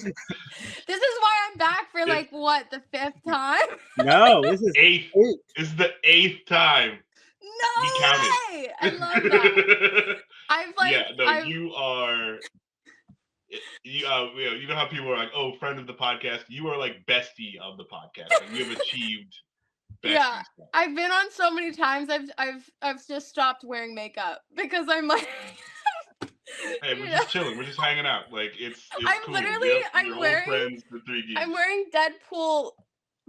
This is why I'm back for like what, the 5th time? No, this is eighth. This is the 8th time. No We counted. way! I love that. You are. You know how people are like, oh, friend of the podcast. You are like bestie of the podcast. Like, you have achieved. Yeah, stuff. I've been on so many times. I've just stopped wearing makeup because I'm like. Hey, we're just chilling. We're just hanging out. Like it's I'm cool. literally. Yep, I'm you're wearing. old friends, the 3 Geeks. I'm wearing Deadpool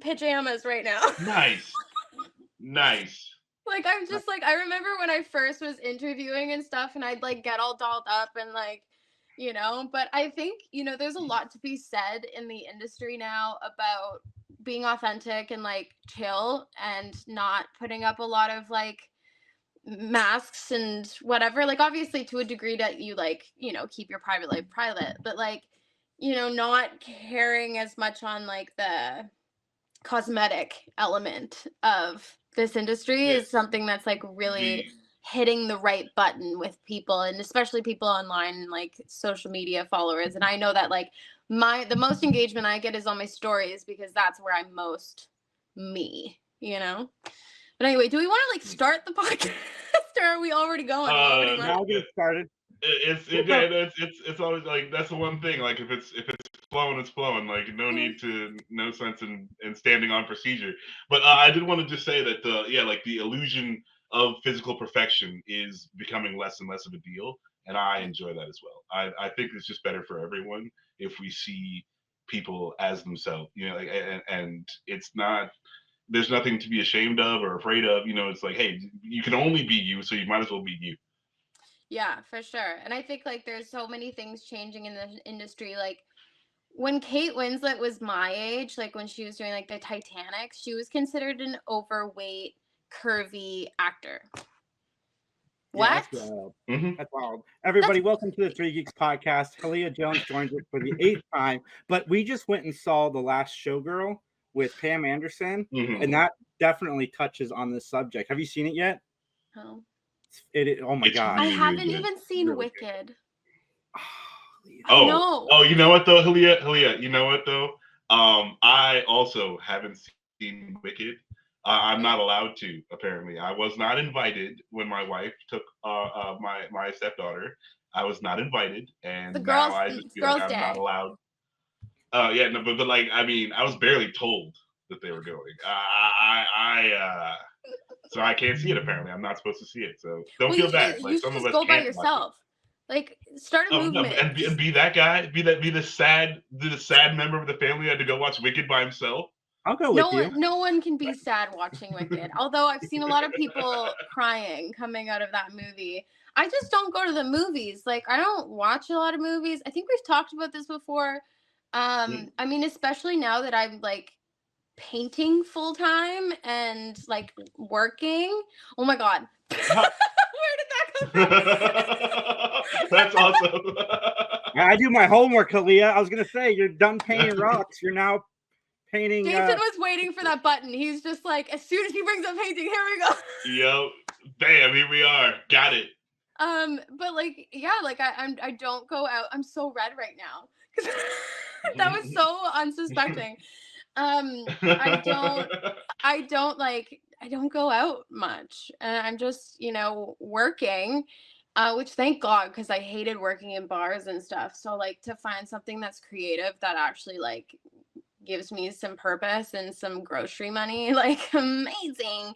pajamas right now. Nice. Like I'm just like I remember when I first was interviewing and stuff, and I'd like get all dolled up and like, But I think there's a lot to be said in the industry now about being authentic and like chill and not putting up a lot of like masks and whatever, like obviously to a degree that you like keep your private life private, but like not caring as much on like the cosmetic element of this industry is something that's like really hitting the right button with people, and especially people online and like social media followers. And I know that like the most engagement I get is on my stories because that's where I'm most me. But anyway, do we want to like start the podcast or are we already going? Now we'll get started. It's always like that's the one thing. Like if it's flowing, it's flowing. Like no sense in standing on procedure. But I did want to just say that the illusion of physical perfection is becoming less and less of a deal, and I enjoy that as well. I think it's just better for everyone if we see people as themselves. And it's not. There's nothing to be ashamed of or afraid of. It's like, hey, you can only be you, so you might as well be you. Yeah, for sure. And I think like there's so many things changing in the industry. Like when Kate Winslet was my age, like when she was doing like the Titanic, she was considered an overweight, curvy actor. What? Yeah, that's wild. That's wild. Everybody, welcome to the 3 Geeks podcast. Hallea Jones joins us for the 8th time, but we just went and saw The Last Showgirl with Pam Anderson, and that definitely touches on this subject. Have you seen it yet? No. Oh my god! I haven't even seen really Wicked. Oh, you know what though, Hallea, you know what though? I also haven't seen Wicked. I'm not allowed to. Apparently, I was not invited when my wife took my stepdaughter. I was not invited, and now I just feel like I'm not allowed. But like I mean, I was barely told that they were going. So I can't see it. Apparently, I'm not supposed to see it. So don't feel bad. Like some of us go can't by yourself. Like start a movement and be that guy. Be the sad member of the family who had to go watch Wicked by himself. I'll go with you. No one can be sad watching Wicked. Although I've seen a lot of people crying coming out of that movie. I just don't go to the movies. Like I don't watch a lot of movies. I think we've talked about this before. I mean, especially now that I'm like painting full time and like working. Oh my god. Where did that come from? That's awesome. I do my homework, Hallea. I was gonna say you're done painting rocks. You're now painting. Jason was waiting for that button. He's just like, as soon as he brings up painting, here we go. Yo, bam, here we are. Got it. But like, yeah, like I don't go out. I'm so red right now. That was so unsuspecting. I don't go out much, and I'm just working, which thank God, because I hated working in bars and stuff. So like to find something that's creative that actually like gives me some purpose and some grocery money, like amazing.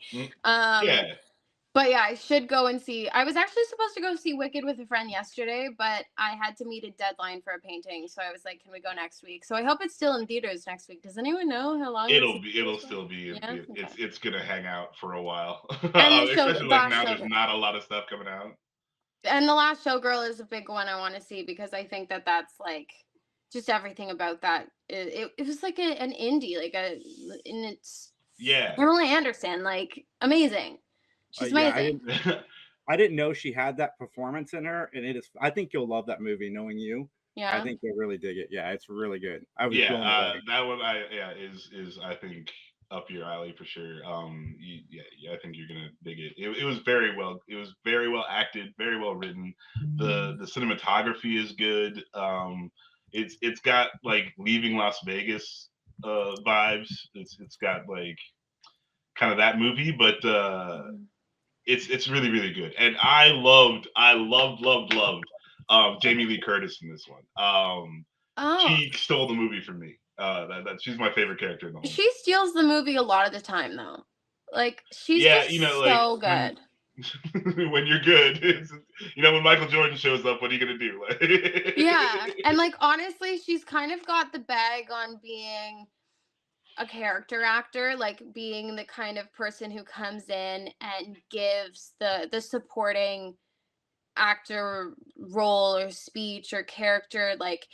But yeah, I should go and see. I was actually supposed to go see Wicked with a friend yesterday, but I had to meet a deadline for a painting. So I was like, can we go next week? So I hope it's still in theaters next week. Does anyone know how long it'll still be? Yeah? It's gonna hang out for a while. And especially like now there's not a lot of stuff coming out. And The Last Showgirl is a big one I want to see because I think that that's like just everything about that. It was like an indie, like and it's Pamela Anderson, like amazing. She's amazing. I didn't know she had that performance in her, and it is. I think you'll love that movie, knowing you. Yeah, I think you'll really dig it. Yeah, it's really good. That one is I think up your alley for sure. I think you're gonna dig it. It was very well. It was very well acted, very well written. The cinematography is good. it's got like Leaving Las Vegas vibes. It's got like kind of that movie, but it's really really good. And I loved Jamie Lee Curtis in this one. She stole the movie from me. That she's my favorite character in the whole. She steals the movie a lot of the time, though. Like she's just so good. When you're good, when Michael Jordan shows up, what are you gonna do? Yeah, and like honestly, she's kind of got the bag on being a character actor, like being the kind of person who comes in and gives the supporting actor role or speech or character. Like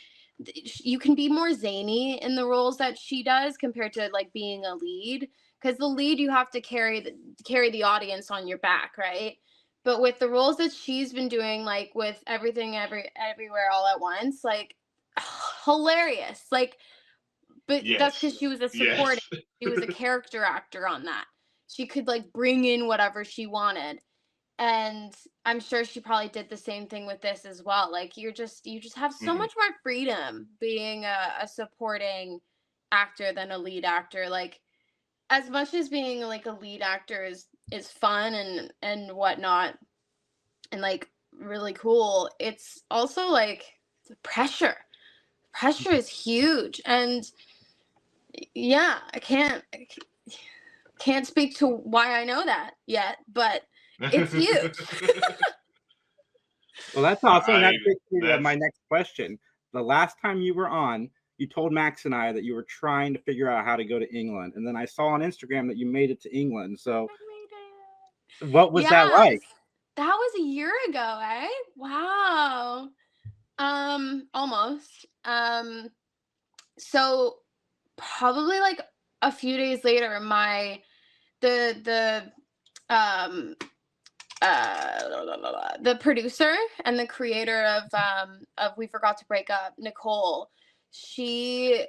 you can be more zany in the roles that she does compared to like being a lead, because the lead you have to carry the audience on your back, right? But with the roles that she's been doing, like with Everything Everywhere All at Once, like hilarious. Like, but that's because she was a supporting. She was a character actor on that. She could like bring in whatever she wanted. And I'm sure she probably did the same thing with this as well. Like you just have so much more freedom being a supporting actor than a lead actor. Like as much as being like a lead actor is fun and whatnot and like really cool, it's also like the pressure. Pressure is huge. And yeah, I can't speak to why I know that yet, but it's huge. Well, that's awesome. That takes me to my next question. The last time you were on, you told Max and I that you were trying to figure out how to go to England. And then I saw on Instagram that you made it to England. So what was that like? That was a year ago, eh? Wow. Almost. So probably like a few days later, the producer and the creator of We Forgot to Break Up, Nicole, she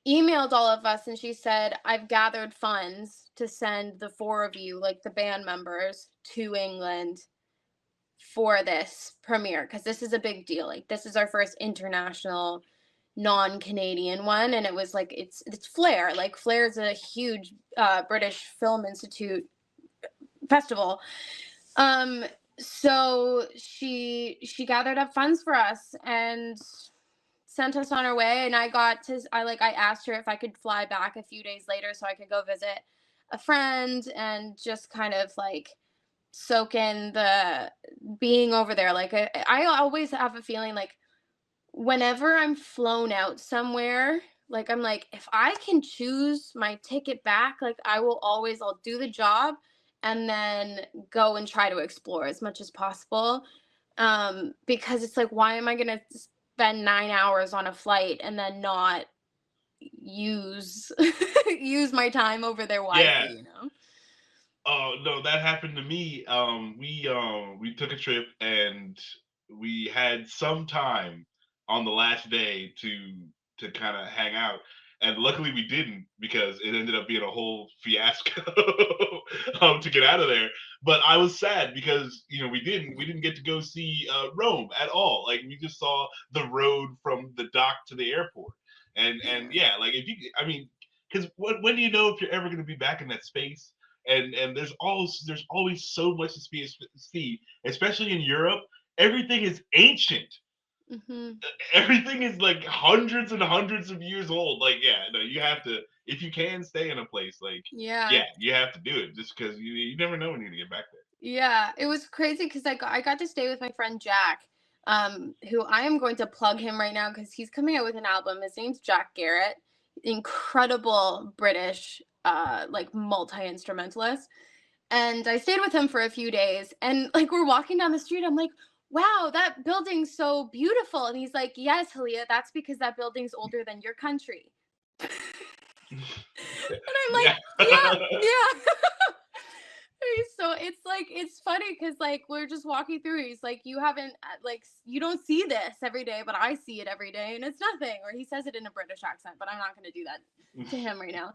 emailed all of us and she said, I've gathered funds to send the four of you, like the band members, to England for this premiere, because this is a big deal. Like this is our first international non-Canadian one, and it was like it's Flair. Like Flair is a huge British Film Institute festival. So she gathered up funds for us and sent us on our way, and I asked her if I could fly back a few days later so I could go visit a friend and just kind of like soak in the being over there. Like I always have a feeling like whenever I'm flown out somewhere, like I'm like, if I can choose my ticket back, like I'll do the job and then go and try to explore as much as possible. Because it's like, why am I going to spend 9 hours on a flight and then not use my time over there wisely, you know? Oh no, that happened to me. We took a trip and we had some time on the last day to kind of hang out. And luckily we didn't, because it ended up being a whole fiasco to get out of there. But I was sad because we didn't get to go see Rome at all. Like we just saw the road from the dock to the airport. And yeah, like because when do you know if you're ever going to be back in that space? And there's always so much to see, especially in Europe. Everything is ancient. Mm-hmm. Everything is like hundreds and hundreds of years old. Like, yeah, no, you have to, if you can stay in a place, like, yeah, you have to do it, just because you never know when you're gonna get back there. Yeah, it was crazy because I got to stay with my friend Jack, who I am going to plug him right now because he's coming out with an album. His name's Jack Garrett, incredible British like multi-instrumentalist. And I stayed with him for a few days, and like we're walking down the street, I'm like, wow, that building's so beautiful. And he's like, yes, Hallea, that's because that building's older than your country. And I'm like, yeah. So it's funny because like we're just walking through. He's like, you haven't you don't see this every day, but I see it every day, and it's nothing. Or he says it in a British accent, but I'm not going to do that to him right now.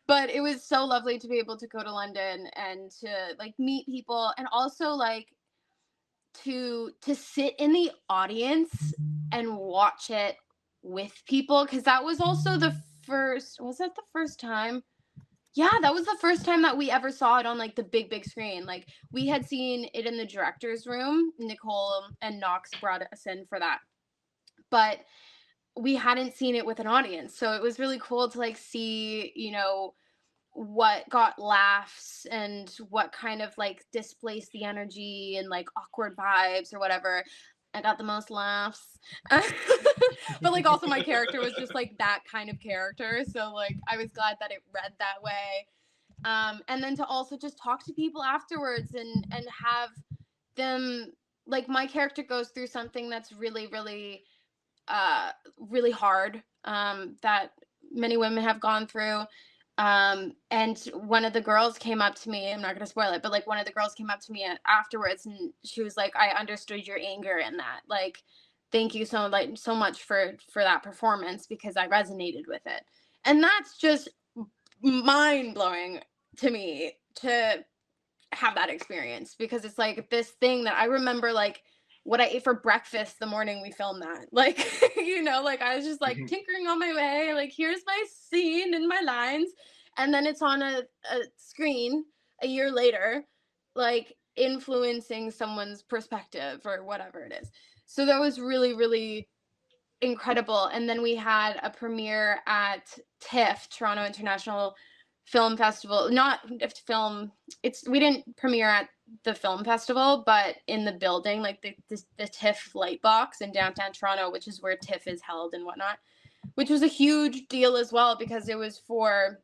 But it was so lovely to be able to go to London and to like meet people, and also like to sit in the audience and watch it with people, because that was also the first, was that the first time? Yeah, that was the first time that we ever saw it on like the big screen. Like, we had seen it in the director's room. Nicole and Knox brought us in for that, but we hadn't seen it with an audience. So it was really cool to like see, you know, what got laughs and what kind of like displaced the energy and like awkward vibes or whatever. I got the most laughs. But like also my character was just like that kind of character. So like I was glad that it read that way. And then to also just talk to people afterwards and have them, like, my character goes through something that's really, really really hard, that many women have gone through. And one of the girls came up to me, I'm not going to spoil it, but like one of the girls came up to me afterwards and she was like, I understood your anger in that. Like, thank you so much for that performance, because I resonated with it. And that's just mind blowing to me to have that experience, because it's like this thing that I remember, like what I ate for breakfast the morning we filmed that. Like, you know, like I was just like tinkering on my way, like here's my scene and my lines, and then it's on a screen a year later, like influencing someone's perspective or whatever it is. So that was really, really incredible. And then we had a premiere at TIFF, Toronto International Film Festival. Not film, it's, we didn't premiere at the film festival, but in the building, like the TIFF light box in downtown Toronto, which is where TIFF is held and whatnot, which was a huge deal as well, because it was for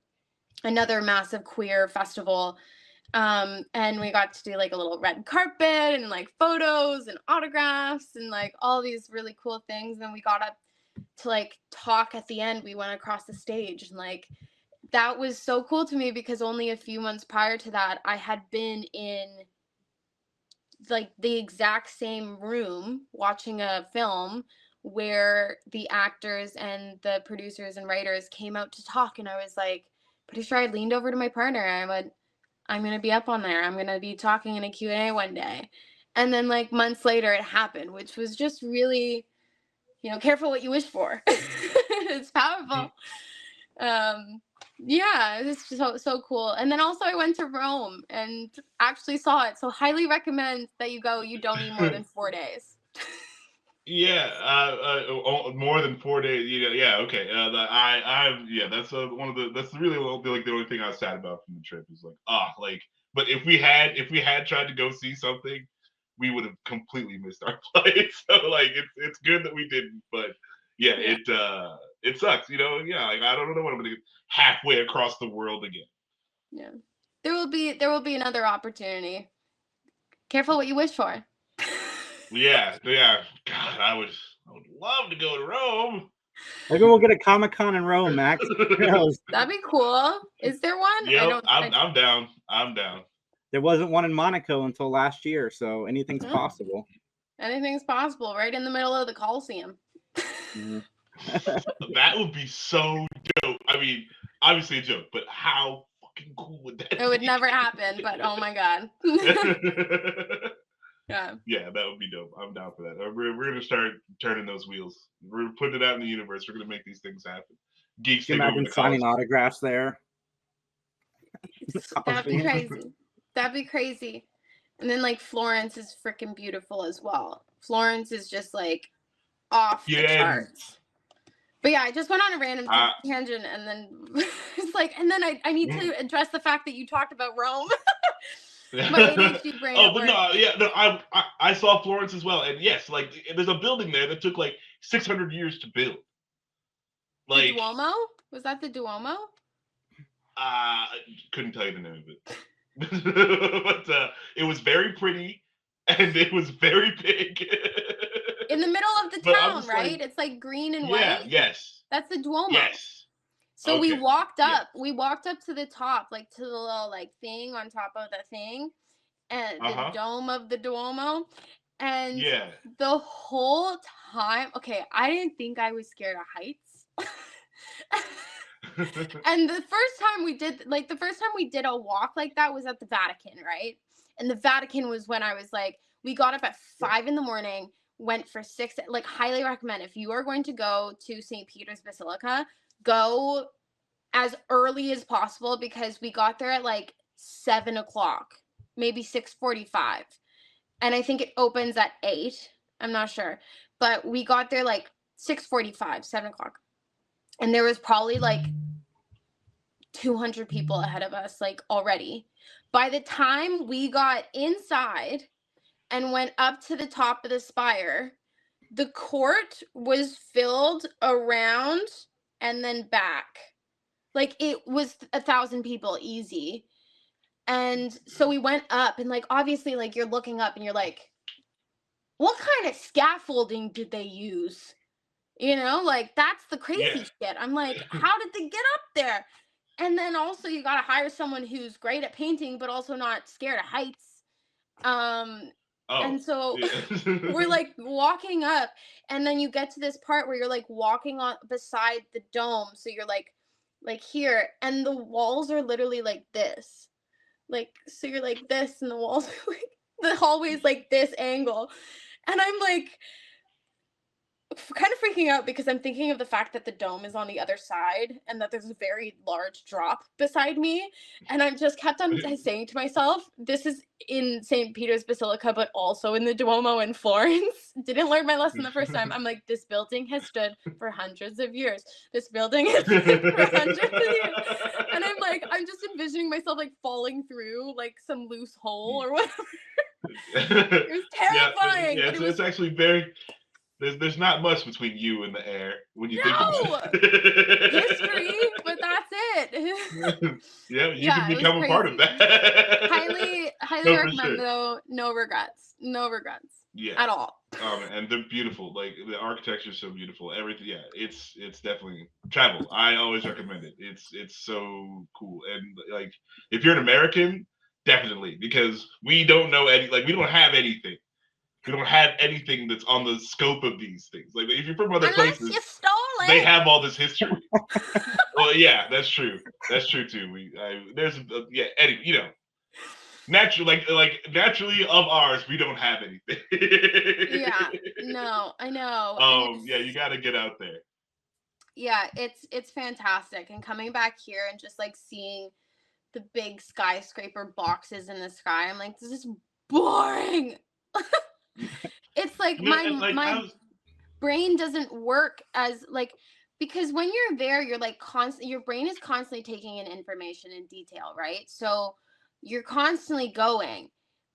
another massive queer festival. And we got to do like a little red carpet and like photos and autographs and like all these really cool things. And we got up to like talk at the end. We went across the stage, and like that was so cool to me, because only a few months prior to that I had been in like the exact same room watching a film where the actors and the producers and writers came out to talk, and I was like pretty sure I leaned over to my partner and I went, I'm going to be up on there. I'm going to be talking in a Q&A one day. And then like months later it happened, which was just really, you know, careful what you wish for. It's powerful. Yeah, it's just so cool. And then also I went to Rome and actually saw it. So highly recommend that you go. You don't need more than 4 days. Yeah, more than 4 days. Yeah, okay. Yeah, that's one of the, that's really like the only thing I was sad about from the trip is like, but if we had tried to go see something, we would have completely missed our flight. So like, it's good that we didn't, but yeah, it sucks, Yeah, like I don't know what I'm gonna get halfway across the world again. Yeah, there will be another opportunity. Careful what you wish for. Yeah. God, I would love to go to Rome. Maybe we'll get a Comic-Con in Rome, Max. That'd be cool. Is there one? Yep, I'm down. I'm down. There wasn't one in Monaco until last year, so anything's possible. Anything's possible, right in the middle of the Coliseum. That would be so dope. I mean, obviously a joke, but how fucking cool would that be? It would never happen, but oh my god. Yeah, that would be dope. I'm down for that. We're gonna start turning those wheels. We're putting it out in the universe. We're gonna make these things happen. Geeks, can you imagine signing autographs there? That'd be crazy. That'd be crazy. And then like Florence is freaking beautiful as well. Florence is just like off the charts. But yeah, I just went on a random tangent, and then it's like, and then I need to address the fact that you talked about Rome. My ADHD brain. Oh, but I saw Florence as well, and yes, like there's a building there that took like 600 years to build. Like the Duomo? Was that the Duomo? Couldn't tell you the name of it, but it was very pretty, and it was very big. In the middle of the town, right? It's like green and white. Yes. That's the Duomo. Yes. So we walked up. Yeah. We walked up to the top, like to the little like thing on top of the thing, and the dome of the Duomo. And the whole time, okay, I didn't think I was scared of heights. And the first time we did a walk like that was at the Vatican, right? And the Vatican was when I was like, We got up at 5 a.m, went for 6, like highly recommend if you are going to go to St. Peter's Basilica, go as early as possible, because we got there at like 7 o'clock, maybe 6:45. And I think it opens at 8. I'm not sure. But we got there like 6:45, 7 o'clock. And there was probably like 200 people ahead of us, like already. By the time we got inside and went up to the top of the spire, the court was filled around and then back. Like it was 1,000 people easy. And so we went up, and like obviously like you're looking up and you're like, what kind of scaffolding did they use? You know, like that's the crazy shit. I'm like, how did they get up there? And then also you got to hire someone who's great at painting but also not scared of heights. And so we're like walking up, and then you get to this part where you're like walking on beside the dome, so you're like here, and the walls are literally like this, like, so you're like this, and the walls are like, the hallway's like this angle, and I'm like kind of freaking out because I'm thinking of the fact that the dome is on the other side and that there's a very large drop beside me. And I just kept on saying to myself, this is in St. Peter's Basilica, but also in the Duomo in Florence. Didn't learn my lesson the first time. I'm like, this building has stood for hundreds of years. This building has stood for hundreds of years. And I'm like, I'm just envisioning myself like falling through like some loose hole or whatever. It was terrifying. Yeah, but it was... it's actually very... There's not much between you and the air when you think about it. History, but that's it. Yeah, you can become a part of that. highly recommend, though. No regrets. At all. And they're beautiful. Like the architecture is so beautiful. Everything, it's definitely travel. I always recommend it. It's so cool. And like if you're an American, definitely, because we don't know we don't have anything. We don't have anything that's on the scope of these things. Like if you're from other places, you stole it. They have all this history. Well, yeah, that's true. That's true too. Naturally of ours, we don't have anything. Yeah, no, I know. You got to get out there. Yeah, it's fantastic, and coming back here and just like seeing the big skyscraper boxes in the sky, I'm like, this is boring. It's like my brain doesn't work as like, because when you're there, you're like your brain is constantly taking in information in detail, right? So you're constantly going,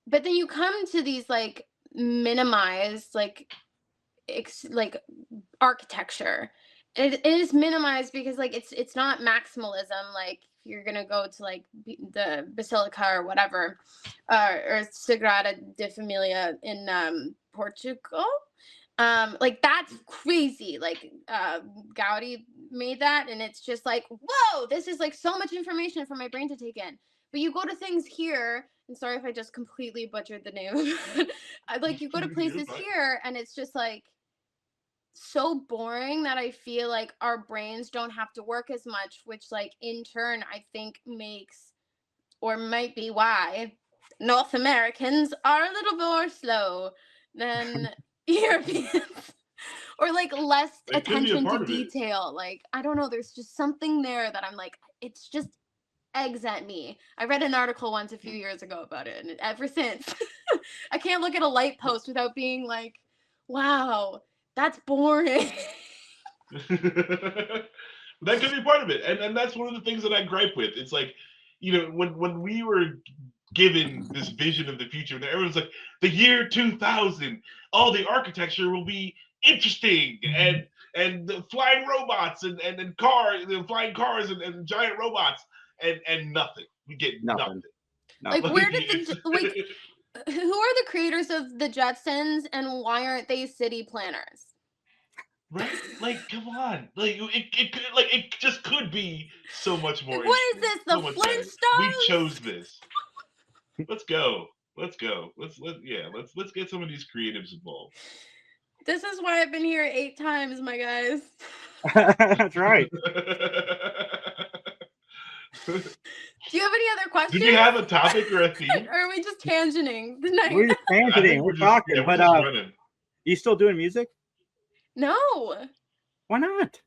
but then you come to these like minimized like architecture. It is minimized because like it's not maximalism. Like if you're gonna go to like the Basilica or whatever, or Sagrada de Familia in Portugal, like that's crazy. Like Gaudi made that, and it's just like, whoa, this is like so much information for my brain to take in. But you go to things here, and sorry if I just completely butchered the name. Like you go to places here, and it's just like so boring that I feel like our brains don't have to work as much, which like in turn I think makes, or might be why North Americans are a little more slow than Europeans. Or like less attention to detail. Like I don't know, there's just something there that I'm like, it's just eggs at me. I read an article once a few years ago about it, and ever since I can't look at a light post without being like, wow, that's boring. That could be part of it, and that's one of the things that I gripe with. It's like, when we were given this vision of the future, and everyone's like, the year 2000, all the architecture will be interesting, and the flying robots and flying cars and giant robots, and nothing. We get nothing. Like where did who are the creators of the Jetsons, and why aren't they city planners? Right? Like, come on. Like it just could be so much more. Like, what is this? The Flintstones? We chose this. Let's go. Let's get some of these creatives involved. This is why I've been here 8 times, my guys. That's right. Do you have any other questions? Did you have a topic or a theme? Or are we just tangenting tonight? We're just tangenting. We're talking. We're just running. You still doing music? No. Why not?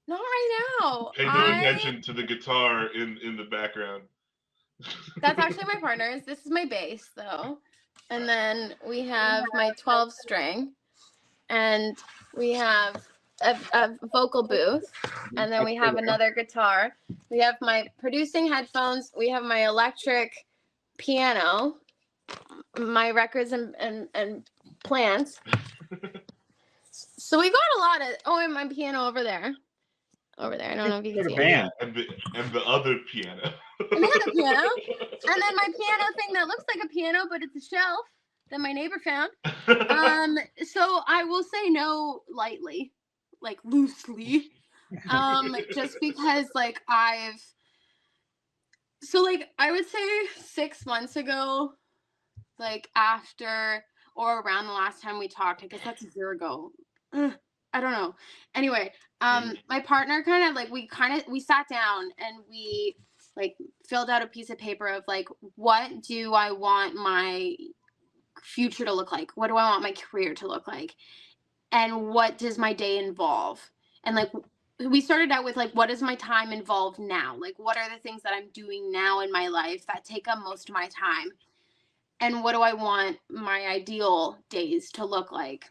Not right now. Pay no attention to the guitar in the background. That's actually my partner's. This is my bass, though. And then we have my 12 string. And we have a vocal booth. And then we have another guitar. We have my producing headphones. We have my electric piano, my records and plants. So we got a lot of, and my piano over there. I don't know if you can see it. And the other piano. And the other piano. And then my piano thing that looks like a piano, but it's a shelf that my neighbor found. So I will say no lightly, like loosely. Just because I would say 6 months ago, after or around the last time we talked, I guess that's a year ago. I don't know. Anyway, my partner we sat down and we filled out a piece of paper of what do I want my future to look like? What do I want my career to look like? And what does my day involve? And we started out with what does my time involve now? What are the things that I'm doing now in my life that take up most of my time? And what do I want my ideal days to look like?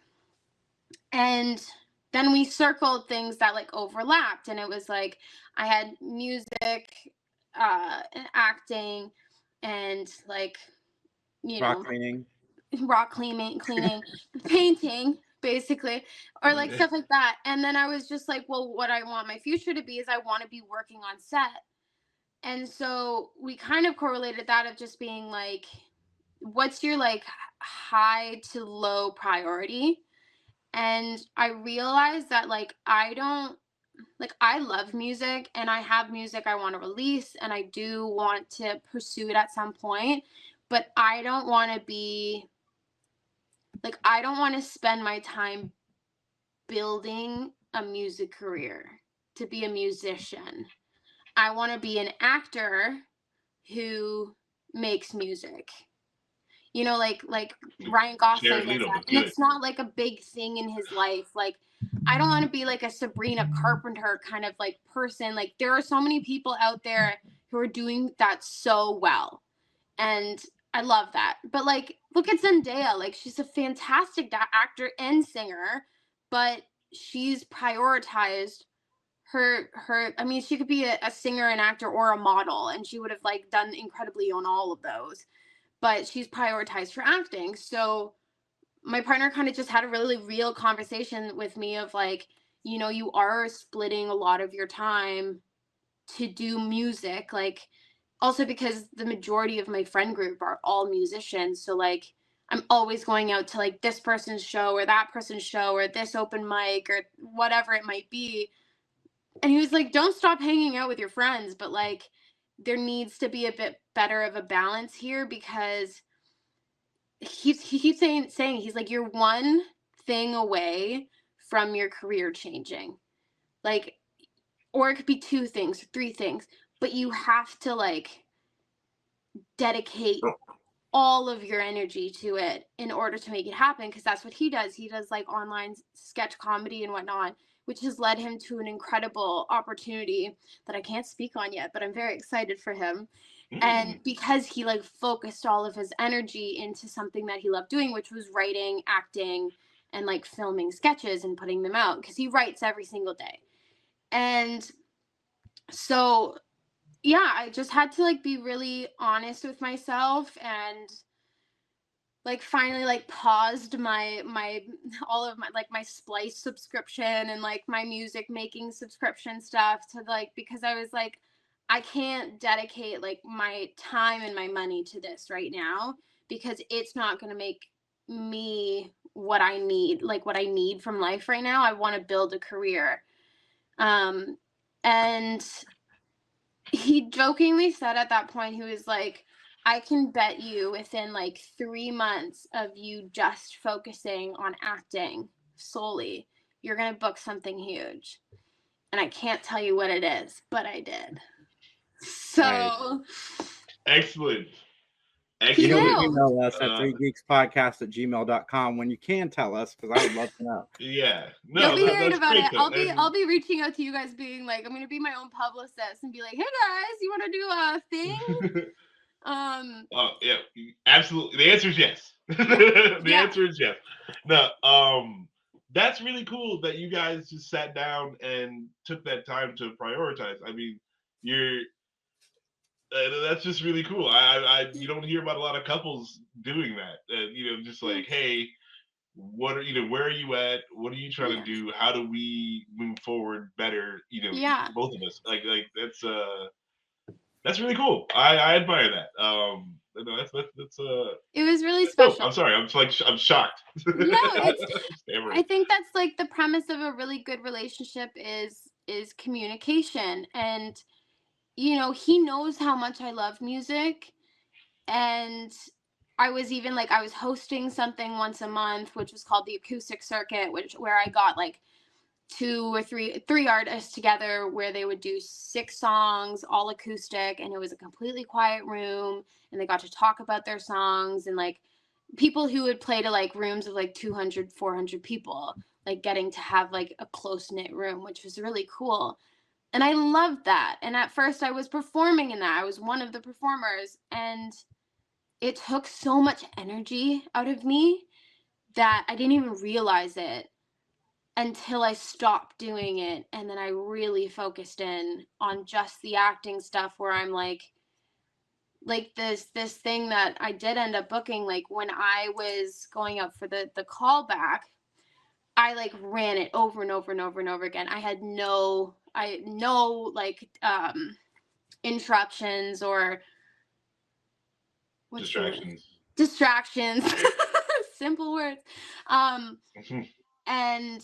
And then we circled things that overlapped, and it was I had music, acting, and rock cleaning, painting, basically, or stuff like that. And then I was just well, what I want my future to be is I want to be working on set. And so we kind of correlated that of just being what's your high to low priority? And I realized that I don't I love music and I have music I want to release and I do want to pursue it at some point, but I don't want to be I don't want to spend my time building a music career to be a musician. I want to be an actor who makes music. You know, like Ryan Gosling does that. And it's not a big thing in his life. I don't want to be a Sabrina Carpenter kind of person. There are so many people out there who are doing that so well. And I love that. But look at Zendaya. She's a fantastic actor and singer, but she's prioritized her I mean, she could be a singer, an actor, or a model, and she would have done incredibly on all of those. But she's prioritized for acting. So my partner kind of just had a really real conversation with me of you are splitting a lot of your time to do music, also because the majority of my friend group are all musicians. So I'm always going out to this person's show or that person's show or this open mic or whatever it might be. And he was don't stop hanging out with your friends, but there needs to be a bit better of a balance here, because he keeps saying he's you're one thing away from your career changing, or it could be 2 things, 3 things, but you have to dedicate all of your energy to it in order to make it happen, because that's what he does. He does online sketch comedy and whatnot, which has led him to an incredible opportunity that I can't speak on yet, but I'm very excited for him. And because he focused all of his energy into something that he loved doing, which was writing, acting, and filming sketches and putting them out, because he writes every single day. And so yeah, I just had to be really honest with myself and finally paused my all of my Splice subscription and my music making subscription stuff to because I was I can't dedicate my time and my money to this right now, because it's not going to make me what I need, what I need from life right now. I want to build a career. And he jokingly said at that point, he was I can bet you within 3 months of you just focusing on acting solely, you're going to book something huge. And I can't tell you what it is, but I did. So nice. Excellent. You can email us at 3geekspodcast@gmail.com when you can tell us, because I would love to know. Yeah. No, you'll be hearing about great, it. I'll be reaching out to you guys being like, I'm gonna be my own publicist and be like, hey guys, you wanna do a thing? Yeah, absolutely. The answer is yes. The answer is yes. No, that's really cool that you guys just sat down and took that time to prioritize. I mean, that's just really cool. You don't hear about a lot of couples doing that. Just like, hey, where are you at? What are you trying to do? How do we move forward better? Both of us. Like that's really cool. I admire that. That's it was really special. I'm sorry. I'm shocked. No, I think that's like the premise of a really good relationship is communication. And he knows how much I love music. And I was hosting something once a month, which was called the acoustic circuit, where I got like three artists together, where they would do 6 songs, all acoustic, and it was a completely quiet room, and they got to talk about their songs, and like people who would play to like rooms of like 200, 400 people, like getting to have like a close-knit room, which was really cool. And I loved that. And at first I was performing in that. I was one of the performers, and it took so much energy out of me that I didn't even realize it until I stopped doing it. And then I really focused in on just the acting stuff, where I'm like this thing that I did end up booking, like when I was going up for the callback, I like ran it over and over and over and over again. I had no like interruptions or distractions. Simple words. And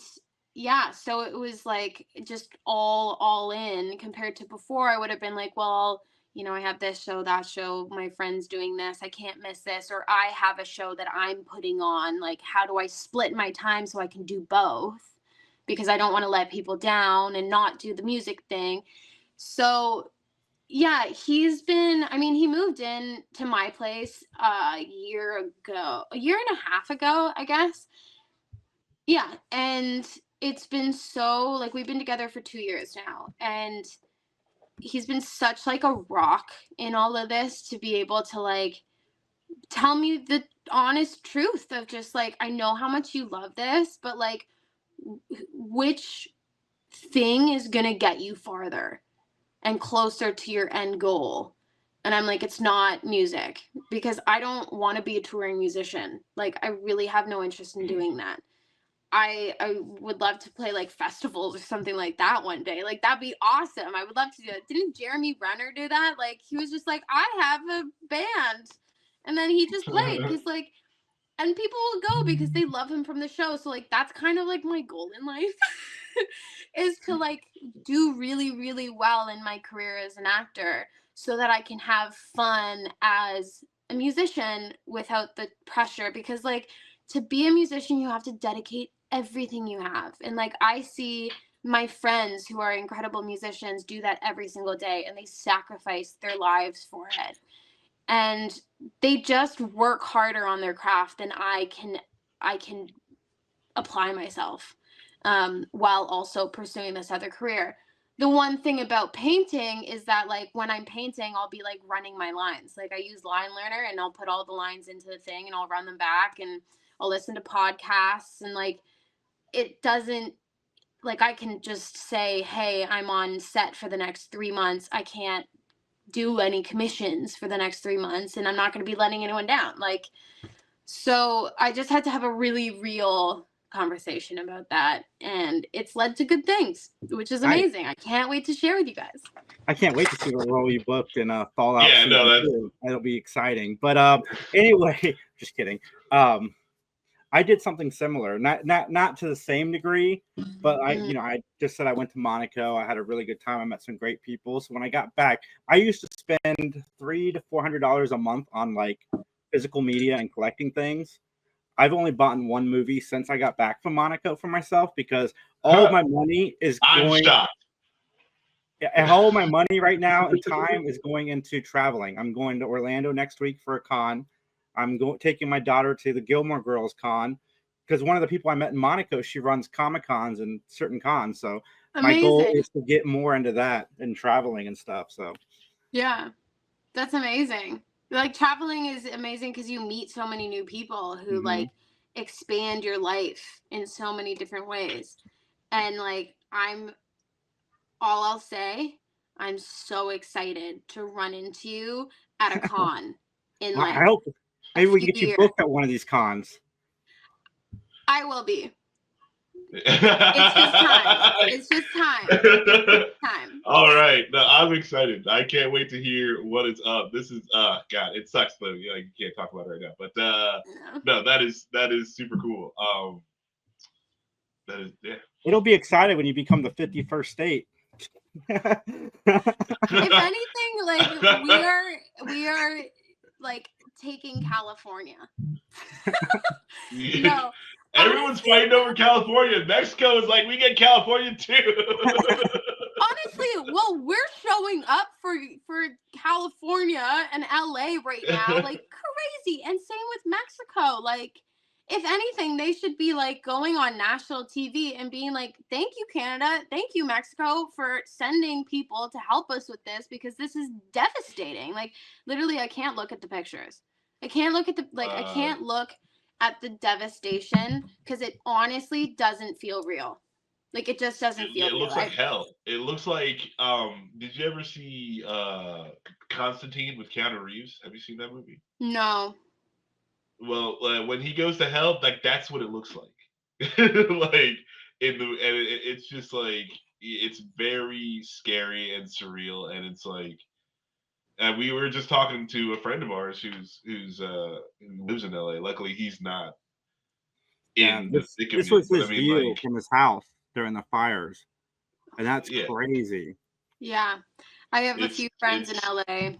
yeah, so it was like just all in, compared to before. I would have been like, well, I have this show, that show, my friend's doing this, I can't miss this, or I have a show that I'm putting on. Like, how do I split my time so I can do both? Because I don't want to let people down and not do the music thing. So yeah, he moved in to my place a year and a half ago, I guess. Yeah, and it's been so, like, we've been together for 2 years now, and he's been such like a rock in all of this, to be able to like tell me the honest truth of just like, I know how much you love this, but like which thing is gonna get you farther and closer to your end goal? And I'm like, it's not music, because I don't want to be a touring musician. Like, I really have no interest in doing that. I would love to play like festivals or something like that one day. Like, that'd be awesome. I would love to do that. Didn't Jeremy Renner do that? Like, he was just like, I have a band, and then he just played, because like, and people will go because they love him from the show. So like, that's kind of like my goal in life is to like do really, really well in my career as an actor, so that I can have fun as a musician without the pressure. Because like, to be a musician, you have to dedicate everything you have. And like, I see my friends who are incredible musicians do that every single day, and they sacrifice their lives for it. And they just work harder on their craft than I can apply myself, while also pursuing this other career. The one thing about painting is that like, when I'm painting, I'll be like running my lines. Like, I use Line Learner, and I'll put all the lines into the thing, and I'll run them back, and I'll listen to podcasts, and like, it doesn't, like, I can just say, hey, I'm on set for the next 3 months. I can't do any commissions for the next 3 months, and I'm not going to be letting anyone down. Like, so I just had to have a really real conversation about that, and it's led to good things, which is amazing. I can't wait to share with you guys. I can't wait to see what role you booked in Fallout. Yeah, no, that'll be exciting. But anyway, just kidding. I did something similar, not to the same degree, but I just said I went to Monaco. I had a really good time. I met some great people. So when I got back, I used to spend $300 to $400 a month on like physical media and collecting things. I've only bought one movie since I got back from Monaco for myself, because all of my money is going. I'm shocked. all my money right now and time is going into traveling. I'm going to Orlando next week for a con. I'm taking my daughter to the Gilmore Girls con because one of the people I met in Monaco, she runs Comic Cons and certain cons. So my goal is to get more into that and traveling and stuff. So yeah, that's amazing. Like traveling is amazing because you meet so many new people who like expand your life in so many different ways. And like I'll say, I'm so excited to run into you at a con in like I hope maybe we can get you years. booked at one of these cons. I will be. It's just time. It's just time. It's just time. All right. No, I'm excited. I can't wait to hear what is up. This is God, it sucks though. You can't talk about it right now. But no, that is super cool. That is It'll be exciting when you become the 51st state. If anything, like we are like taking California. No. Everyone's fighting over California. Mexico is like, we get California too. Honestly, well, we're showing up for California and LA right now, like crazy. And same with Mexico. Like, if anything, they should be like going on national TV and being like, thank you, Canada. Thank you, Mexico, for sending people to help us with this because this is devastating. Like, literally, I can't look at the pictures. I can't look at I can't look at the devastation because it honestly doesn't feel real. Like it just doesn't feel real. It looks like hell. It looks like did you ever see Constantine with Keanu Reeves? Have you seen that movie? No. Well, when he goes to hell, like that's what it looks like. Like it's just like it's very scary and surreal, and it's like, and we were just talking to a friend of ours who lives in LA. Luckily, he's not in the thick of it. This was his view like, from his house during the fires, and that's crazy. Yeah, I have a few friends in LA.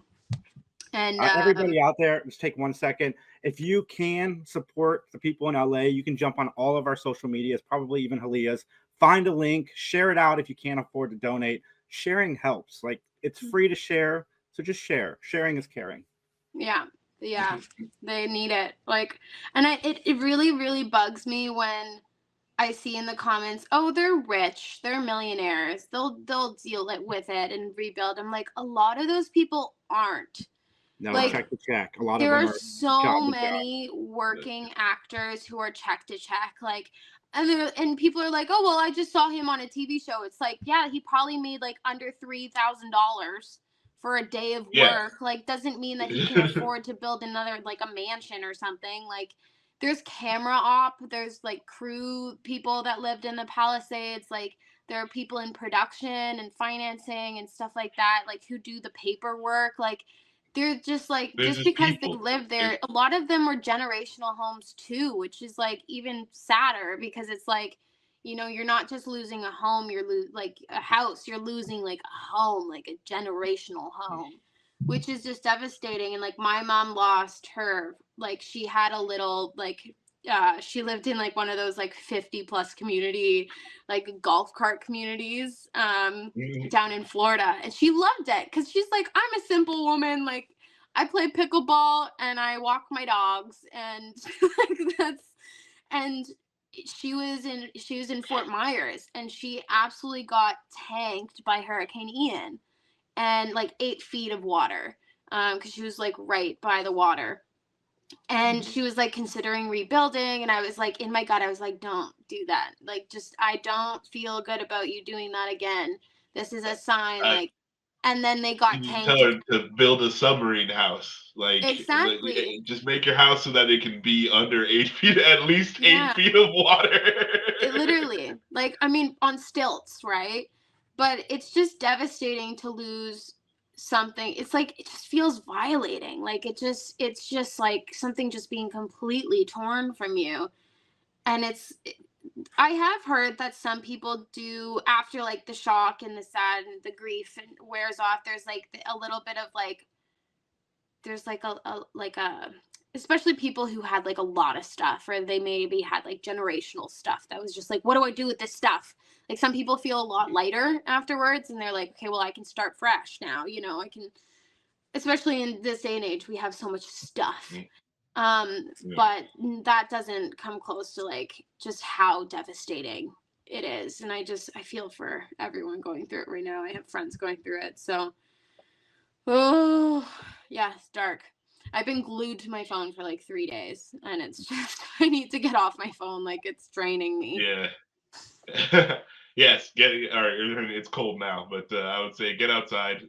And everybody out there, just take 1 second. If you can support the people in LA, you can jump on all of our social medias, probably even Hallea's. Find a link, share it out if you can't afford to donate. Sharing helps. Like it's free to share, so just share. Sharing is caring. Yeah, they need it. Like, and it really, really bugs me when I see in the comments, oh, they're rich, they're millionaires, they'll deal with it and rebuild. I'm like, a lot of those people aren't. No, like, check to check. A lot there of them are so many working actors who are check to check. Like, and people are like, oh, well, I just saw him on a TV show. It's like, yeah, he probably made like under $3,000 for a day of work. Like, doesn't mean that he can afford to build another, like a mansion or something. Like, there's camera op, there's like crew people that lived in the Palisades. Like, there are people in production and financing and stuff like that, like who do the paperwork. Like, they're just like, just because they live there, a lot of them were generational homes too, which is like even sadder because it's like, you know, you're not just losing a home, you're like a house, you're losing like a home, like a generational home, which is just devastating. And like my mom lost her, like she had a little like she lived in like one of those like 50+ community, like golf cart communities down in Florida. And she loved it because she's like, I'm a simple woman. Like I play pickleball and I walk my dogs and like that's, and she was in Fort Myers and she absolutely got tanked by Hurricane Ian and like 8 feet of water because she was like right by the water. And she was like considering rebuilding, and I was like, in my gut, I was like, don't do that. Like, just, I don't feel good about you doing that again. This is a sign. Like, and then they got tanked. Tell her to build a submarine house. Like, exactly. Just make your house so that it can be under 8 feet, at least 8 feet of water. It literally, like, I mean, on stilts, right? But it's just devastating to lose something. It's like it just feels violating. Like it's just like something just being completely torn from you. And I have heard that some people do, after like the shock and the sad and the grief and wears off, there's like a little bit of like, there's like a especially people who had like a lot of stuff, or they maybe had like generational stuff that was just like, what do I do with this stuff? Like some people feel a lot lighter afterwards, and they're like, okay, well, I can start fresh now. You know, I can, especially in this day and age, we have so much stuff. But that doesn't come close to like just how devastating it is. And I feel for everyone going through it right now. I have friends going through it. So, oh, yeah, it's dark. I've been glued to my phone for like 3 days, and it's just, I need to get off my phone. Like, it's draining me. Yeah. Yes, all right, it's cold now, but I would say get outside,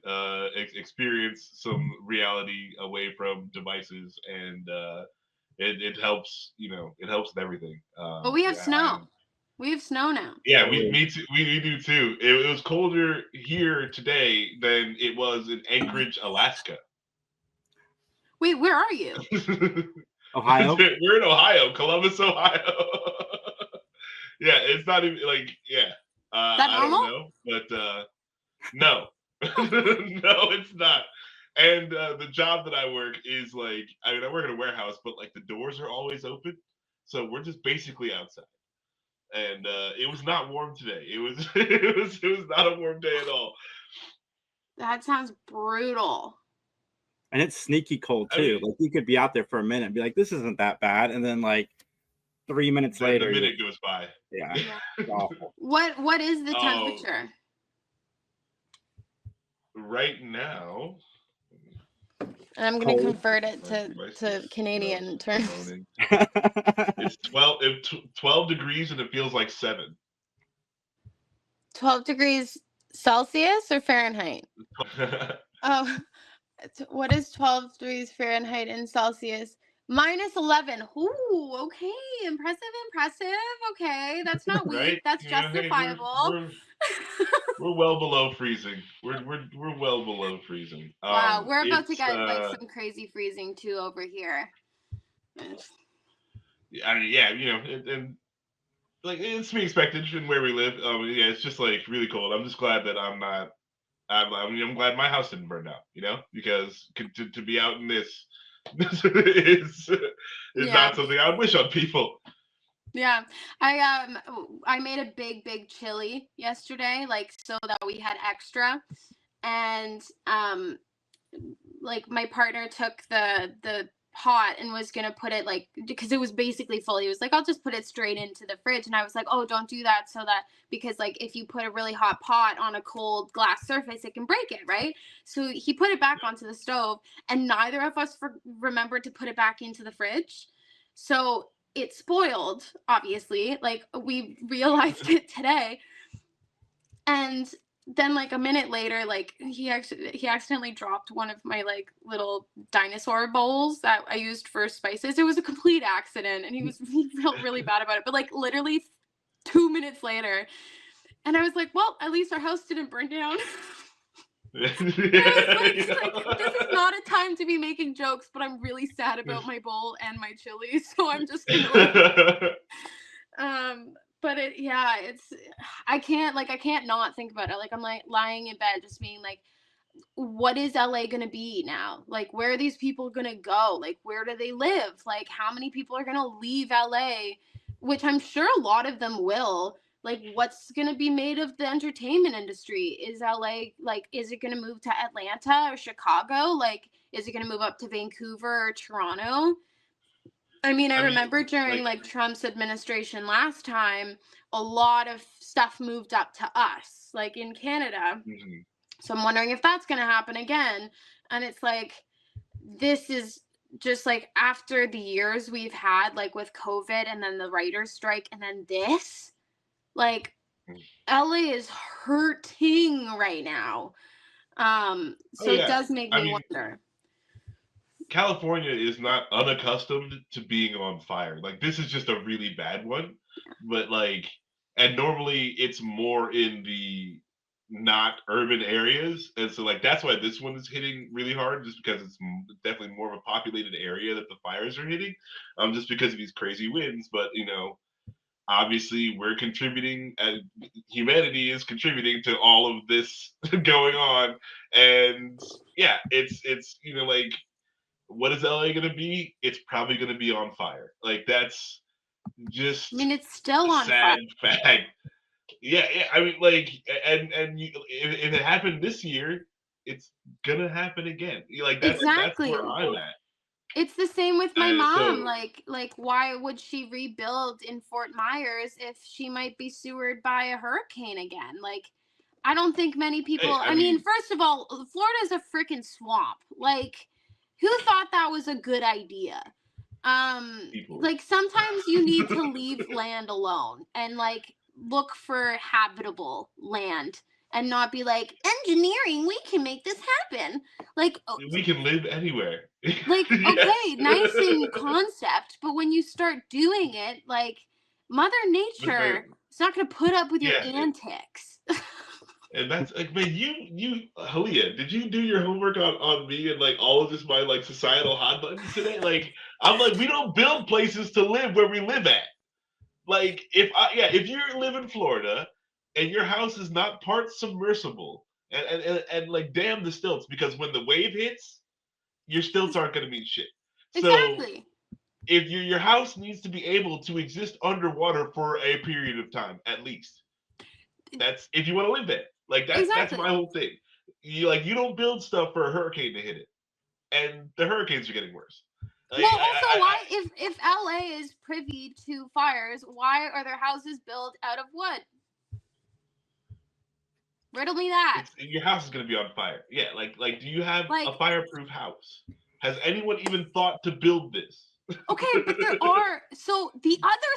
experience some reality away from devices, and it helps, it helps with everything. But we have snow. We have snow now. Yeah, me too. We do too. It was colder here today than it was in Anchorage, Alaska. Wait, where are you? Ohio? We're in Ohio, Columbus, Ohio. Yeah, it's not even like, yeah. I don't know, but no. No, it's not. And the job that I work is like, I mean, I work in a warehouse, but like the doors are always open. So we're just basically outside. And it was not warm today. It was it was not a warm day at all. That sounds brutal. And it's sneaky cold too. I mean, like you could be out there for a minute and be like, this isn't that bad. And then like 3 minutes later, the minute goes by. Yeah. It's awful. What is the temperature? Right now, I'm going to convert it to Canadian terms. It's 12 degrees and it feels like 7. 12 degrees Celsius or Fahrenheit? Oh, what is 12 degrees Fahrenheit in Celsius? -11. Ooh, okay. Impressive. Okay, that's not weak. Right? That's justifiable. We're well below freezing. We're well below freezing. Wow, we're about to get like some crazy freezing too over here. I mean, yeah, and like it's to be expected in where we live. Yeah, it's just like really cold. I'm just glad that I'm not. I'm glad my house didn't burn down. Because to be out in this is not something I would wish on people. Yeah, I made a big chili yesterday, like so that we had extra, and like my partner took the pot and was gonna put it like, because it was basically full. He was like, I'll just put it straight into the fridge, and I was like, oh, don't do that, so that, because like if you put a really hot pot on a cold glass surface, it can break it, right? So he put it back onto the stove, and neither of us remembered to put it back into the fridge, so it spoiled, obviously. Like we realized it today, and then like a minute later, like he accidentally dropped one of my like little dinosaur bowls that I used for spices. It was a complete accident, and he felt really bad about it. But like literally 2 minutes later, and I was like, well, at least our house didn't burn down. Like, this is not a time to be making jokes, but I'm really sad about my bowl and my chili, so I'm just gonna but I can't not think about it. Like I'm like lying in bed just being like, what is LA gonna be now? Like where are these people gonna go? Like where do they live? Like how many people are gonna leave LA? Which I'm sure a lot of them will. Like what's gonna be made of the entertainment industry? Is LA, like, is it gonna move to Atlanta or Chicago? Like is it gonna move up to Vancouver or Toronto? I mean, I remember during like Trump's administration last time, a lot of stuff moved up to us, like in Canada. Mm-hmm. So I'm wondering if that's going to happen again. And it's like, this is just like after the years we've had, like with COVID and then the writer's strike and then this, like LA is hurting right now. It does make me wonder. California is not unaccustomed to being on fire. Like this is just a really bad one, but like, and normally it's more in the not urban areas, and so like that's why this one is hitting really hard, just because it's definitely more of a populated area that the fires are hitting, just because of these crazy winds. But obviously we're contributing, humanity is contributing to all of this going on, and yeah, it's like. what is LA going to be? It's probably going to be on fire. Like, that's just I mean, it's still a on sad fire. fact. Yeah, I mean, like, and if it happened this year, it's gonna happen again. Like, that's Exactly. where I'm at. It's the same with my mom. So Like why would she rebuild in Fort Myers if she might be sewered by a hurricane again? Like, I don't think many people. I I mean, mean, first of all, Florida's a freaking swamp. Like, who thought that was a good idea? people. Like sometimes you need to leave land alone and like look for habitable land and not be like engineering. We can make this happen. Like, We can live anywhere. like Yes. okay, nice in concept, but when you start doing it, like Mother Nature is not going to put up with your Yeah, antics. and that's like, man, Hallea, did you do your homework on me and like all of this, my like societal hot buttons today? Like, I'm like, we don't build places to live where we live at. Like, if you live in Florida and your house is not part submersible, and like, damn the stilts, because when the wave hits, your stilts aren't going to mean shit. So Exactly. if your house needs to be able to exist underwater for a period of time at least, that's if you want to live there. Like, that's my Exactly. whole thing. You don't build stuff for a hurricane to hit it, and the hurricanes are getting worse. Like, Well, also, why, if LA is privy to fires, why are their houses built out of wood? Riddle me that. your house is going to be on fire. Yeah, like do you have Like, a fireproof house? Has anyone even thought to build this? okay, but there are. So the other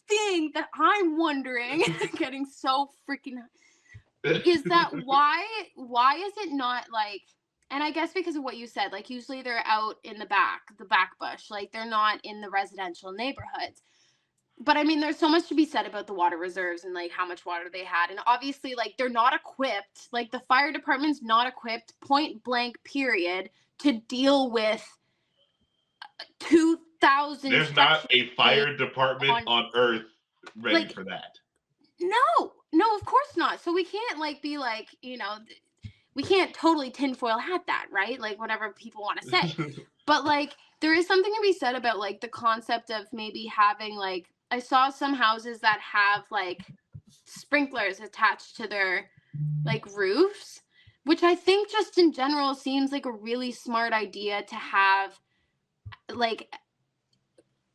thing that I'm wondering, getting so freaking, is that why is it not like, and I guess because of what you said, like usually they're out in the back bush, like they're not in the residential neighborhoods. But I mean, there's so much to be said about the water reserves and like how much water they had. And obviously, like they're not equipped, like the fire department's not equipped, point blank, period, to deal with 2,000 There's not a fire department on Earth ready like, for that. No, of course not. So we can't like be like, we can't totally tinfoil hat that, right? Like whatever people want to say. But like there is something to be said about like the concept of maybe having like, I saw some houses that have like sprinklers attached to their like roofs, which I think just in general seems like a really smart idea to have like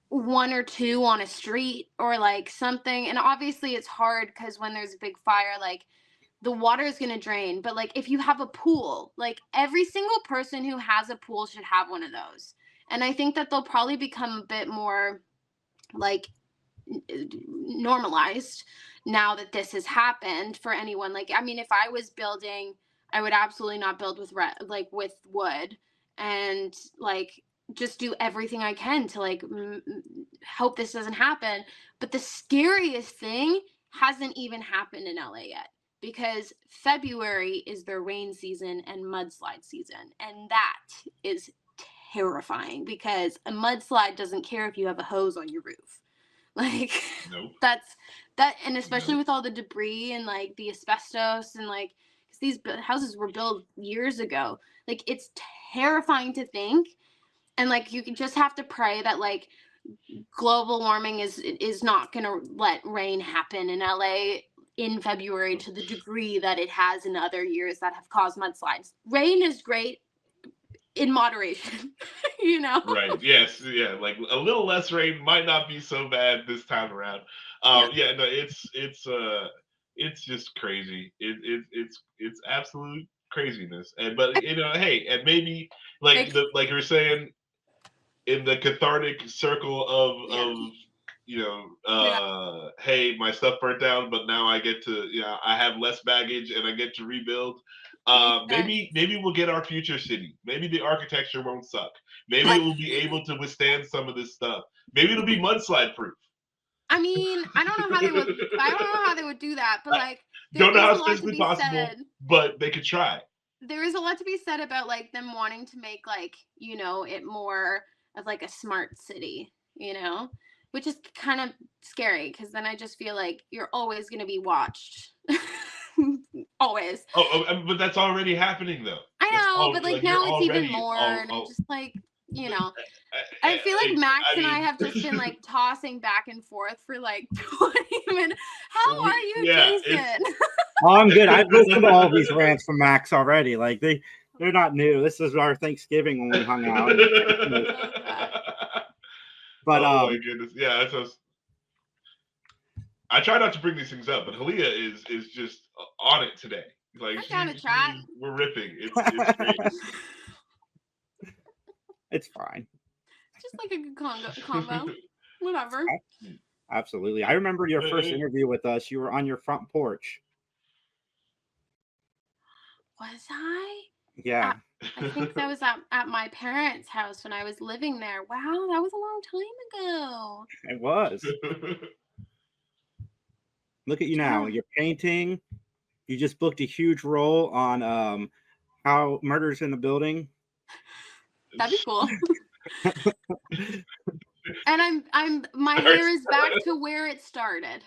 one or two on a street or like something. And obviously it's hard because when there's a big fire, like the water is going to drain. But like if you have a pool, like every single person who has a pool should have one of those. And I think that they'll probably become a bit more like normalized now that this has happened for anyone. Like, I mean, if I was building, I would absolutely not build with with wood, and like just do everything I can to like hope this doesn't happen. But the scariest thing hasn't even happened in LA yet, because February is their rain season and mudslide season, and that is terrifying because a mudslide doesn't care if you have a hose on your roof. Like, Nope. And especially with all the debris and like the asbestos and like, because these houses were built years ago, like it's terrifying to think. And like you can just have to pray that like global warming is not going to let rain happen in LA in February to the degree that it has in other years that have caused mudslides. Rain is great in moderation. Right. Yes. Yeah. Like a little less rain might not be so bad this time around. Yeah. No. It's just crazy. It's absolute craziness. But hey, and maybe like you were saying, in the cathartic circle of hey, my stuff burnt down, but now I get to, I have less baggage and I get to rebuild. Maybe we'll get our future city. Maybe the architecture won't suck. Maybe it will be able to withstand some of this stuff. Maybe it'll be mudslide proof. I mean, I don't know how they would do that, but like don't know how it's physically possible, but they could try. There is a lot to be said about like them wanting to make like, it more of like a smart city, which is kind of scary because then I just feel like you're always going to be watched. Always. Oh, but that's already happening though. I I know, but like now it's even already more, and I'm just like, you know, I feel like Max and I have just been like tossing back and forth for like 20 minutes. How are you, Jason? Oh, I'm good. I've listened to all these rants from Max already. Like they're not new. This is our Thanksgiving when we hung out. But oh my goodness, yeah, I try not to bring these things up, but Hallea is just on it today. Like we're ripping. It's great. It's fine. Just like a good combo. Whatever. Absolutely. I remember your first interview with us. You were on your front porch. Was I? Yeah. I think that was at my parents' house when I was living there. Wow, that was a long time ago. It was. Look at you now. You're painting. You just booked a huge role on How Murders in the Building. That'd be cool. And my hair is back to where it started.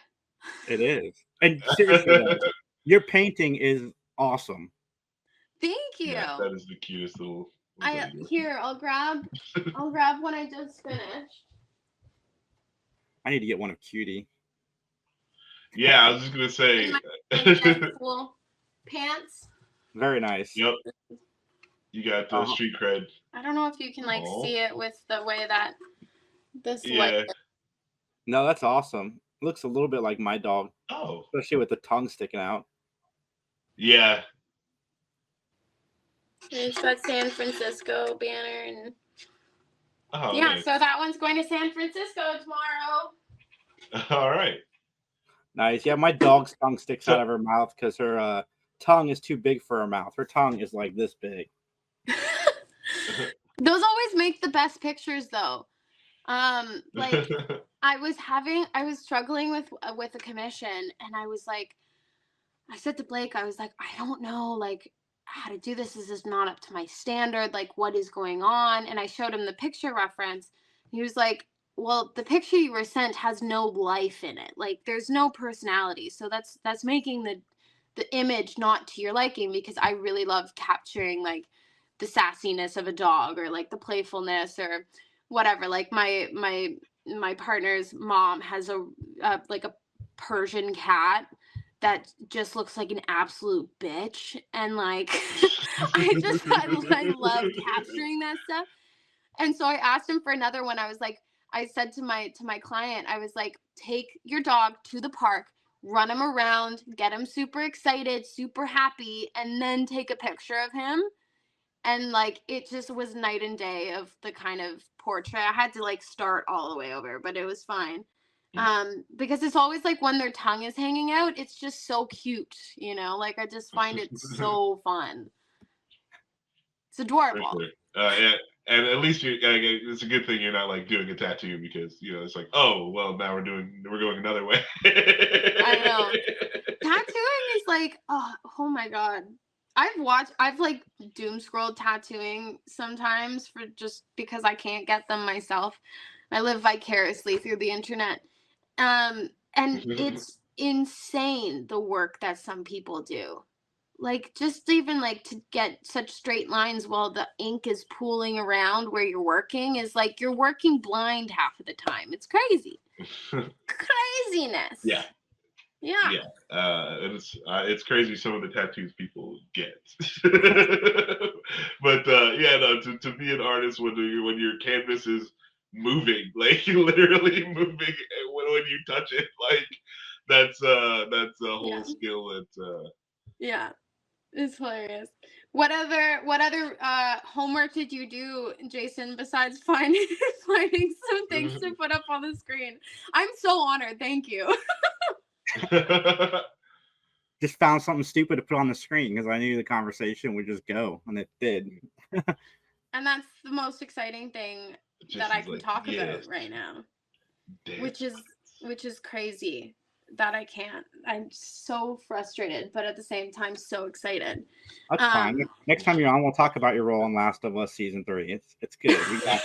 It is. And seriously though, your painting is awesome. Thank you. Yeah, that is the cutest little I'll grab one I just finished. I need to get one of Cutie. Yeah, I was just gonna say cool pants. Very nice. Yep. You got street cred. I don't know if you can like see it with the way that this light. No, that's awesome. Looks a little bit like my dog. Oh. Especially with the tongue sticking out. Yeah. It's that San Francisco banner and nice. So that one's going to San Francisco tomorrow. All right. Nice. Yeah, my dog's tongue sticks out of her mouth because her tongue is too big for her mouth. Her tongue is like this big. Those always make the best pictures though. Like I was struggling with a commission, and I said to Blake, I was like, I don't know like how to do this. This is not up to my standard. Like, what is going on? And I showed him the picture reference. He was like, well, the picture you were sent has no life in it. Like, there's no personality. So that's making the image not to your liking, because I really love capturing like the sassiness of a dog, or like the playfulness, or whatever. Like my partner's mom has a Persian cat that just looks like an absolute bitch, and like I love capturing that stuff. And so I asked him for another one. I said to my client, I was like, take your dog to the park, run him around, get him super excited, super happy, and then take a picture of him. And like it just was night and day of the kind of portrait. I had to like start all the way over, but it was fine. Because it's always like when their tongue is hanging out, it's just so cute, you know, like I just find it so fun. It's adorable. Yeah, and at least it's a good thing you're not like doing a tattoo, because you know it's like, oh well, now we're going another way. I know. Tattooing is like, oh my god. I've like doom scrolled tattooing sometimes for just because I can't get them myself. I live vicariously through the internet. And it's insane the work that some people do. Like just even like to get such straight lines while the ink is pooling around where you're working is like you're working blind half of the time. It's crazy. Craziness. Yeah. Yeah. It's crazy some of the tattoos people get. But to be an artist when your canvas is moving, like literally moving when you touch it, like that's a whole skill that yeah, it's hilarious. What other homework did you do, Jason, besides finding some things to put up on the screen? I'm so honored. Thank you. Just found something stupid to put on the screen because I knew the conversation would just go, and it did. And that's the most exciting thing that I can talk about right now. Which is crazy that I can't. I'm so frustrated, but at the same time so excited. That's fine. Next time you're on, we'll talk about your role in Last of Us season 3. It's good. We got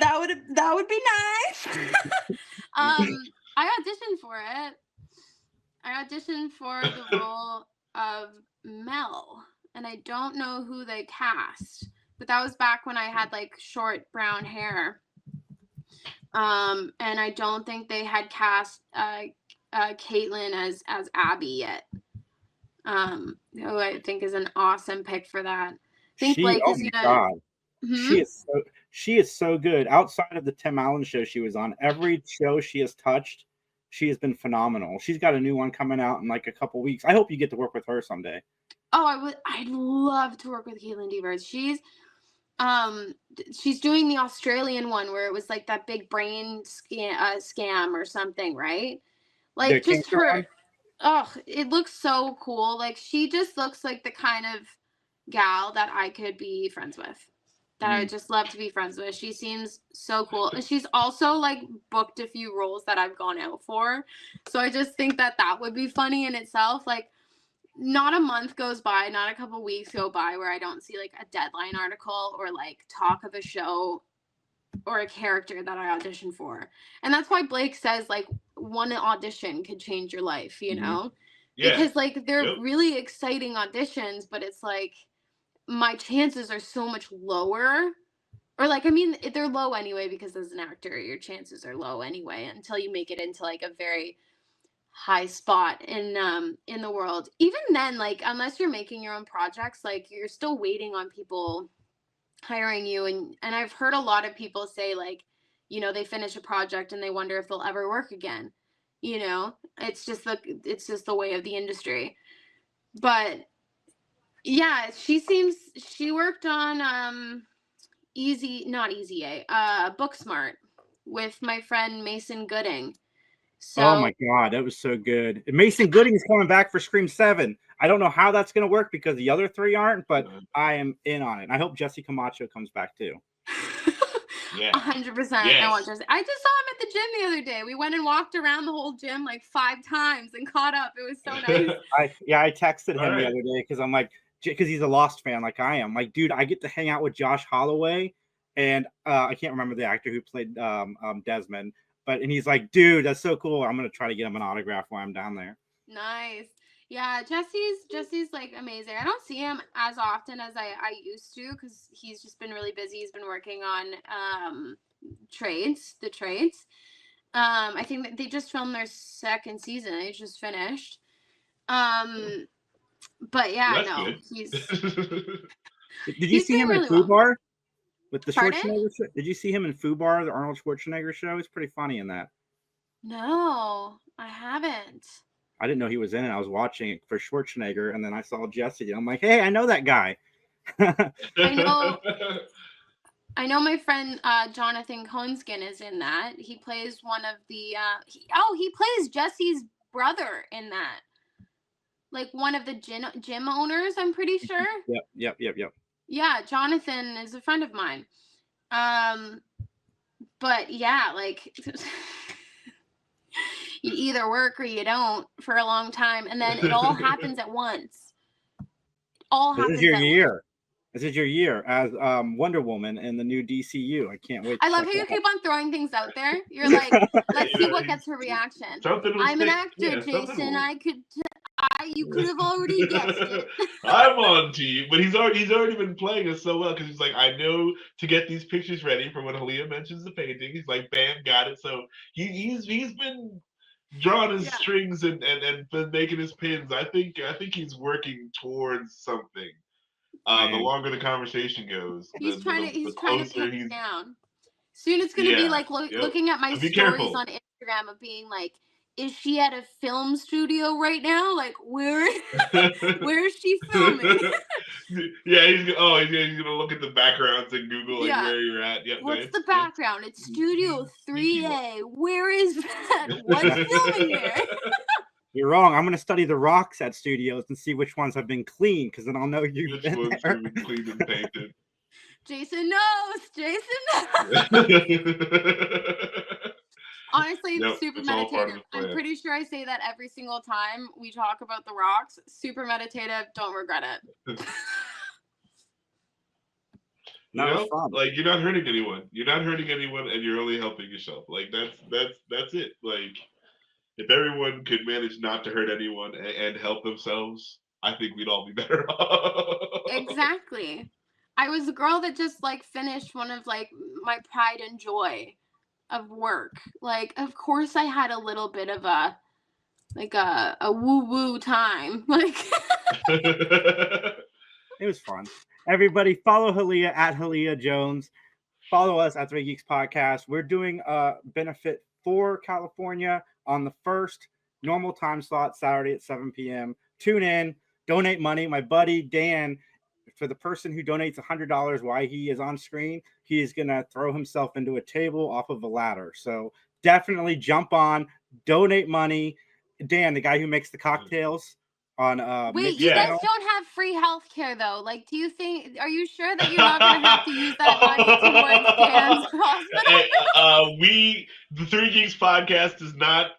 that would be nice. I auditioned for it. I auditioned for the role of Mel, and I don't know who they cast, but that was back when I had like short brown hair. And I don't think they had cast Caitlin as Abby yet. Who I think is an awesome pick for that. I think Blake oh is my gonna. God. She is so good. Outside of the Tim Allen show she was on, every show she has touched, she has been phenomenal. She's got a new one coming out in like a couple weeks. I hope you get to work with her someday. Oh, I'd love to work with Caitlin Devers. She's doing the Australian one where it was like that big brain scam or something, right? Like just her. Oh, it looks so cool. Like she just looks like the kind of gal that I could be friends with. That I would just love to be friends with. She seems so cool. And she's also like booked a few roles that I've gone out for. So I just think that would be funny in itself. Like not a month goes by, not a couple weeks go by where I don't see like a Deadline article or like talk of a show or a character that I auditioned for. And that's why Blake says like one audition could change your life, you know? Yeah. Because like they're really exciting auditions, but it's like my chances are so much lower. Or like, I mean, they're low anyway because as an actor, your chances are low anyway until you make it into like a very high spot in the world. Even then, like unless you're making your own projects, like you're still waiting on people hiring you, and I've heard a lot of people say like, you know, they finish a project and they wonder if they'll ever work again. You know, it's just the way of the industry. But yeah, she worked on Easy A, Booksmart with my friend Mason Gooding. So, oh my God, that was so good. Mason Gooding is coming back for Scream 7. I don't know how that's going to work because the other three aren't, but I am in on it. I hope Jesse Camacho comes back too. 100%. I want Jesse. I just saw him at the gym the other day. We went and walked around the whole gym like 5 times and caught up. It was so nice. I texted him the other day because I'm like, because he's a Lost fan like I am. Like, dude, I get to hang out with Josh Holloway, and I can't remember the actor who played Desmond. And he's like, dude, that's so cool. I'm gonna try to get him an autograph while I'm down there. Nice. Yeah, Jesse's like amazing. I don't see him as often as I used to because he's just been really busy. He's been working on the trades. I think that they just filmed their 2nd season. They just finished. But yeah, no, he's. Did you see him in Fubar? With the Schwarzenegger show? Did you see him in Fubar, the Arnold Schwarzenegger show? He's pretty funny in that. No, I haven't. I didn't know he was in it. I was watching it for Schwarzenegger, and then I saw Jesse. I'm like, hey, I know that guy. I know my friend Jonathan Cohnskin is in that. He plays one of the he plays Jesse's brother in that. Like one of the gym owners, I'm pretty sure. Yep. Yeah, Jonathan is a friend of mine. But yeah, like you either work or you don't for a long time, and then it all happens at once. This is your year. This is your year as Wonder Woman in the new DCU. I can't wait. I love how you keep on throwing things out there. You're like, let's see what gets her reaction. I'm an actor, Jason. You could have already guessed it. I'm on to you, but he's already been playing us so well because he's like, I know to get these pictures ready for when Hallea mentions the painting. He's like, bam, got it. So he's been drawing his strings and been making his pins. I think he's working towards something. The longer the conversation goes, he's trying to pin it down. Soon it's gonna be like looking at my stories on Instagram of being like, is she at a film studio right now? Like, where is she filming? He's gonna look at the backgrounds and Google like where you're at. Yep, what's the background? It's Studio 3A. Where is that? What's filming there? You're wrong. I'm going to study the rocks at studios and see which ones have been cleaned, because then I'll know you've been there. Have been cleaned and painted. Jason knows. Honestly, super meditative. I'm pretty sure I say that every single time we talk about the rocks. Super meditative. Don't regret it. Like you're not hurting anyone. You're not hurting anyone, and you're only helping yourself. Like that's it. Like if everyone could manage not to hurt anyone and help themselves, I think we'd all be better off. Exactly. I was a girl that just like finished one of like my pride and joy of work. Like, of course I had a little bit of a woo-woo time. Like it was fun. Everybody follow Hallea at Hallea Jones. Follow us at 3 Geeks Podcast. We're doing a benefit for California on the first normal time slot, Saturday at 7 p.m. Tune in, donate money. My buddy Dan, for the person who donates $100 while he is on screen, he is going to throw himself into a table off of a ladder. So definitely jump on, donate money. Dan, the guy who makes the cocktails on wait, you guys don't have free healthcare though. Like, are you sure that you're not gonna have to use that money towards Dan's hospital? The 3 Geeks Podcast does not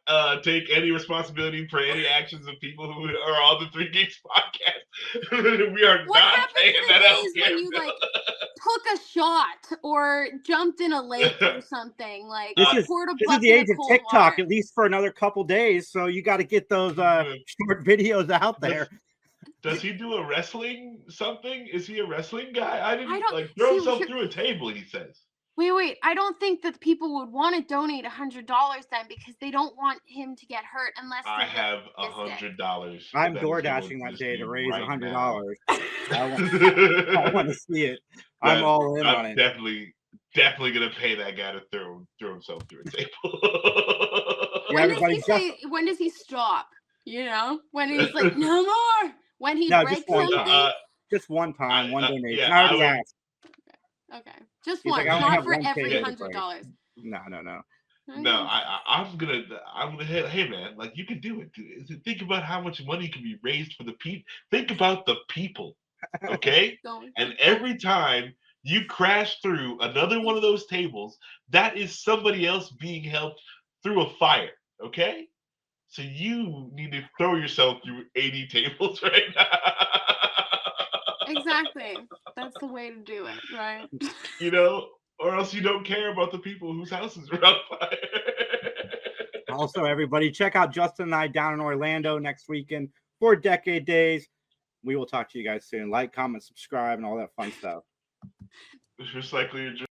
take any responsibility for any actions of people who are on the 3 Geeks Podcast. We are not paying that healthcare. When you like took a shot or jumped in a lake or something, like this is the age of TikTok, at least for another couple days. So you got to get those short videos out there. Does he do a wrestling something? Is he a wrestling guy? I don't like throw himself through a table. He says. Wait. I don't think that people would want to donate $100 then because they don't want him to get hurt unless I have $100. I'm door dashing that day to raise $100. I want to see it. I'm all in on it. Definitely gonna pay that guy to throw himself through a table. When does he stop? You know, when he's like, no more. When he breaks something. Just one time, one donation. I already asked. Okay, just one, not for every $100. No. No, I'm gonna. Hey man, like you can do it. Think about how much money can be raised for the people. Think about the people, okay? And every time you crash through another one of those tables, that is somebody else being helped through a fire, okay? So you need to throw yourself through 80 tables right now. Exactly. That's the way to do it, right? You know, or else you don't care about the people whose houses are on fire. Also, everybody, check out Justin and I down in Orlando next weekend for Decade Days. We will talk to you guys soon. Like, comment, subscribe, and all that fun stuff. Recycle your